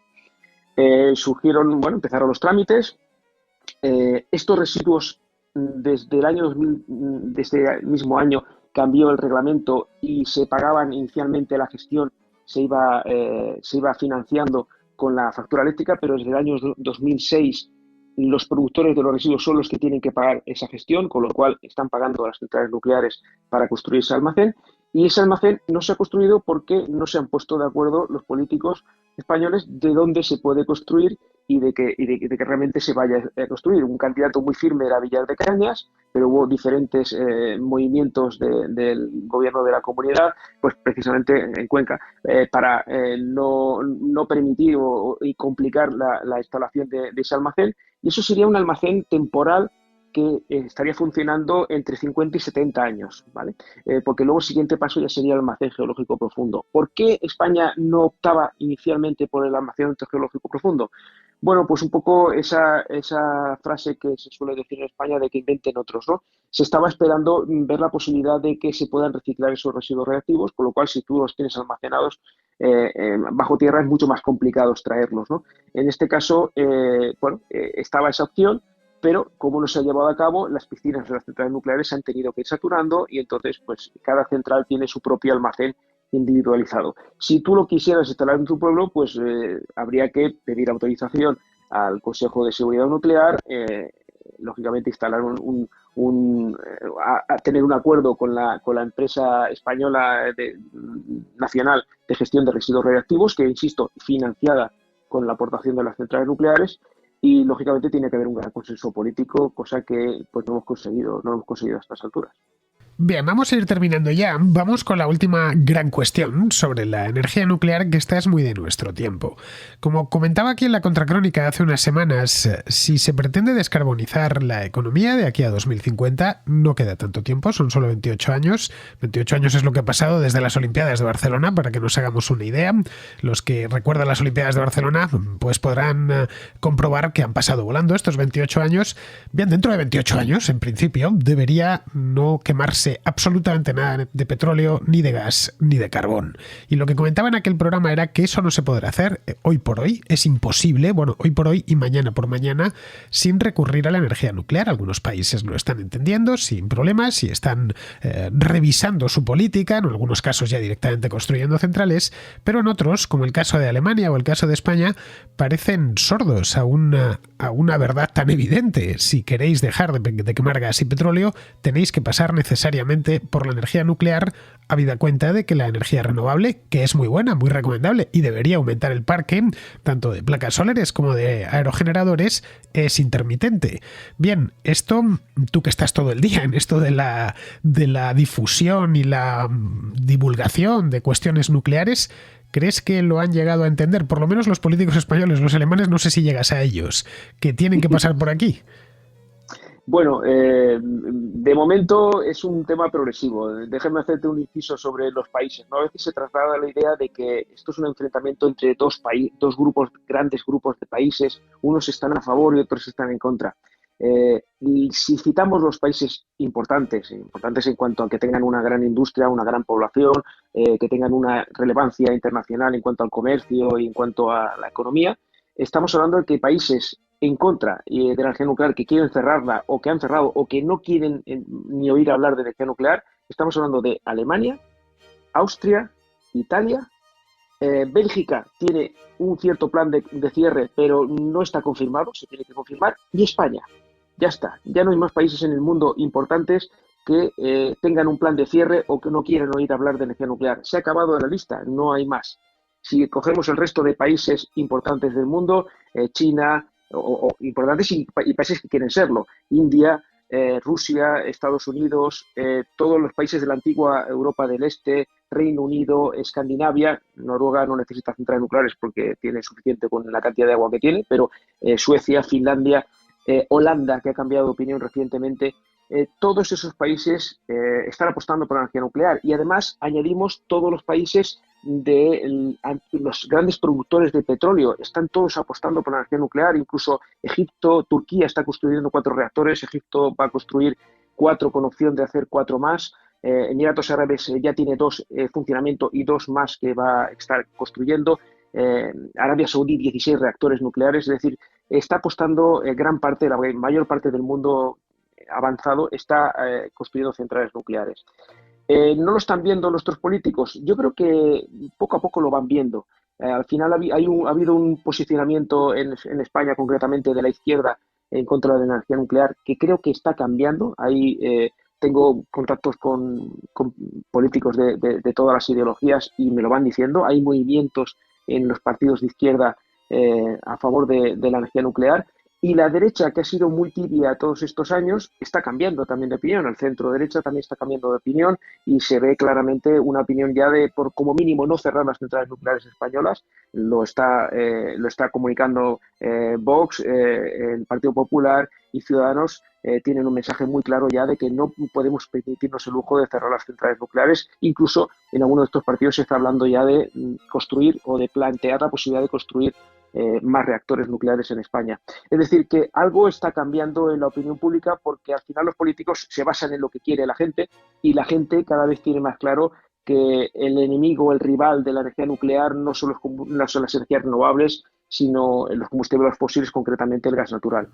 Empezaron los trámites. Estos residuos, desde el mismo año, cambió el reglamento y se pagaban inicialmente, la gestión se iba financiando con la factura eléctrica, pero desde el año 2006 los productores de los residuos son los que tienen que pagar esa gestión, con lo cual están pagando a las centrales nucleares para construir ese almacén. Y ese almacén no se ha construido porque no se han puesto de acuerdo los políticos españoles de dónde se puede construir y de que realmente se vaya a construir. Un candidato muy firme era Villar de Cañas, pero hubo diferentes movimientos del gobierno de la comunidad, pues precisamente en Cuenca, para no permitir y complicar la instalación de ese almacén. Y eso sería un almacén temporal que estaría funcionando entre 50 y 70 años, ¿vale? Porque luego el siguiente paso ya sería el almacén geológico profundo. ¿Por qué España no optaba inicialmente por el almacén geológico profundo? Bueno, pues un poco esa frase que se suele decir en España de que inventen otros, ¿no? Se estaba esperando ver la posibilidad de que se puedan reciclar esos residuos reactivos, con lo cual si tú los tienes almacenados bajo tierra es mucho más complicado extraerlos, ¿no? En este caso, estaba esa opción, pero como no se ha llevado a cabo, las piscinas de las centrales nucleares se han tenido que ir saturando y entonces pues cada central tiene su propio almacén individualizado. Si tú lo quisieras instalar en tu pueblo, pues habría que pedir autorización al Consejo de Seguridad Nuclear, lógicamente instalar tener un acuerdo con la empresa española nacional de gestión de residuos radiactivos, que, insisto, financiada con la aportación de las centrales nucleares, y lógicamente tiene que haber un gran consenso político, cosa que pues no hemos conseguido a estas alturas. Bien, vamos a ir terminando ya. Vamos con la última gran cuestión sobre la energía nuclear, que esta es muy de nuestro tiempo. Como comentaba aquí en la Contracrónica hace unas semanas, si se pretende descarbonizar la economía de aquí a 2050, no queda tanto tiempo, son solo 28 años. 28 años es lo que ha pasado desde las Olimpiadas de Barcelona, para que nos hagamos una idea. Los que recuerdan las Olimpiadas de Barcelona pues podrán comprobar que han pasado volando estos 28 años. Bien, dentro de 28 años, en principio, debería no quemarse absolutamente nada de petróleo, ni de gas, ni de carbón. Y lo que comentaba en aquel programa era que eso no se podrá hacer hoy por hoy, es imposible, bueno, hoy por hoy y mañana por mañana, sin recurrir a la energía nuclear. Algunos países lo están entendiendo sin problemas y están revisando su política, en algunos casos ya directamente construyendo centrales, pero en otros, como el caso de Alemania o el caso de España, parecen sordos a una verdad tan evidente. Si queréis dejar de quemar gas y petróleo, tenéis que pasar necesariamente por la energía nuclear, habida cuenta de que la energía renovable, que es muy buena, muy recomendable y debería aumentar el parque, tanto de placas solares como de aerogeneradores, es intermitente. Bien, esto, tú que estás todo el día en esto de la difusión y la divulgación de cuestiones nucleares, ¿crees que lo han llegado a entender? Por lo menos los políticos españoles, los alemanes, no sé si llegas a ellos, que tienen que pasar por aquí. Bueno, de momento es un tema progresivo. Déjame hacerte un inciso sobre los países, ¿no? A veces se traslada la idea de que esto es un enfrentamiento entre dos grandes grupos de países. Unos están a favor y otros están en contra. Y si citamos los países importantes en cuanto a que tengan una gran industria, una gran población, que tengan una relevancia internacional en cuanto al comercio y en cuanto a la economía, estamos hablando de que países en contra de la energía nuclear, que quieren cerrarla o que han cerrado o que no quieren ni oír hablar de energía nuclear, estamos hablando de Alemania, Austria, Italia, Bélgica tiene un cierto plan de cierre, pero no está confirmado, se tiene que confirmar, y España. Ya está, ya no hay más países en el mundo importantes que tengan un plan de cierre o que no quieran oír hablar de energía nuclear. Se ha acabado la lista, no hay más. Si cogemos el resto de países importantes del mundo, China, o importantes y países que quieren serlo, India, Rusia, Estados Unidos, todos los países de la antigua Europa del Este, Reino Unido, Escandinavia. Noruega no necesita centrales nucleares porque tiene suficiente con la cantidad de agua que tiene, pero Suecia, Finlandia, Holanda, que ha cambiado de opinión recientemente, todos esos países están apostando por la energía nuclear, y además añadimos todos los países de los grandes productores de petróleo, están todos apostando por la energía nuclear. Incluso Egipto, Turquía está construyendo 4 reactores, Egipto va a construir 4 con opción de hacer 4 más, Emiratos Árabes ya tiene 2 en funcionamiento y 2 más que va a estar construyendo, Arabia Saudí 16 reactores nucleares. Es decir, está apostando gran parte, la mayor parte del mundo avanzado está construyendo centrales nucleares. ¿No lo están viendo nuestros políticos? Yo creo que poco a poco lo van viendo. Al final ha habido un posicionamiento en España, concretamente de la izquierda, en contra de la energía nuclear, que creo que está cambiando. Tengo contactos con políticos de todas las ideologías y me lo van diciendo. Hay movimientos en los partidos de izquierda a favor de la energía nuclear. Y la derecha, que ha sido muy tibia todos estos años, está cambiando también de opinión. El centro-derecha también está cambiando de opinión y se ve claramente una opinión ya de, por como mínimo, no cerrar las centrales nucleares españolas. Lo está comunicando Vox, el Partido Popular y Ciudadanos. Tienen un mensaje muy claro ya de que no podemos permitirnos el lujo de cerrar las centrales nucleares. Incluso en algunos de estos partidos se está hablando ya de construir o de plantear la posibilidad de construir más reactores nucleares en España. Es decir, que algo está cambiando en la opinión pública, porque al final los políticos se basan en lo que quiere la gente y la gente cada vez tiene más claro que el enemigo, el rival de la energía nuclear no son las energías renovables, sino los combustibles fósiles, concretamente el gas natural.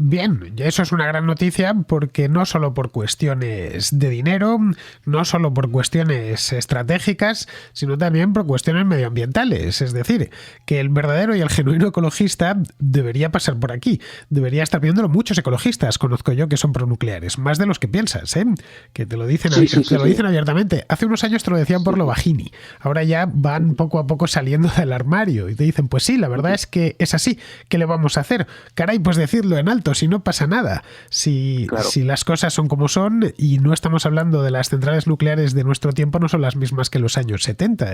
Bien, eso es una gran noticia, porque no solo por cuestiones de dinero, no solo por cuestiones estratégicas, sino también por cuestiones medioambientales. Es decir, que el verdadero y el genuino ecologista debería pasar por aquí. Debería estar viéndolo muchos ecologistas, conozco yo, que son pronucleares, más de los que piensas, ¿eh? Que te lo dicen, dicen abiertamente. Hace unos años te lo decían por lo bajini. Ahora ya van poco a poco saliendo del armario y te dicen, pues sí, la verdad es que es así. ¿Qué le vamos a hacer? Caray, pues decirlo en alto. Si no pasa nada, si las cosas son como son, y no estamos hablando de las centrales nucleares de nuestro tiempo, no son las mismas que los años 70.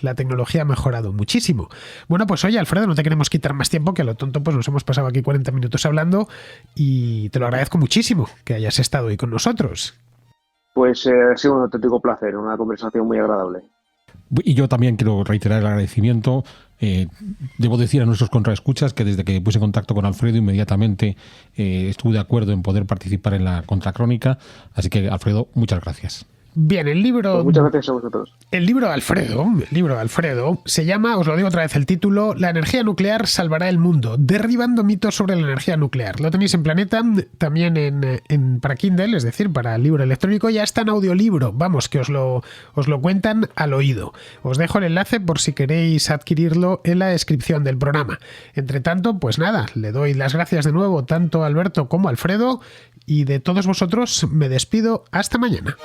La tecnología ha mejorado muchísimo. Bueno, pues oye, Alfredo, no te queremos quitar más tiempo, que a lo tonto pues nos hemos pasado aquí 40 minutos hablando, y te lo agradezco muchísimo que hayas estado hoy con nosotros. Pues ha sido un auténtico placer, una conversación muy agradable. Y yo también quiero reiterar el agradecimiento. Debo decir a nuestros contraescuchas que desde que puse en contacto con Alfredo inmediatamente estuve de acuerdo en poder participar en la contracrónica. Así que, Alfredo, muchas gracias. Bien, el libro... Pues muchas gracias a vosotros. El libro de Alfredo se llama, os lo digo otra vez el título, La energía nuclear salvará el mundo, derribando mitos sobre la energía nuclear. Lo tenéis en Planeta, también para Kindle, es decir, para el libro electrónico, ya está en audiolibro. Vamos, que os lo cuentan al oído. Os dejo el enlace por si queréis adquirirlo en la descripción del programa. Entre tanto, pues nada, le doy las gracias de nuevo tanto a Alberto como a Alfredo, y de todos vosotros me despido hasta mañana.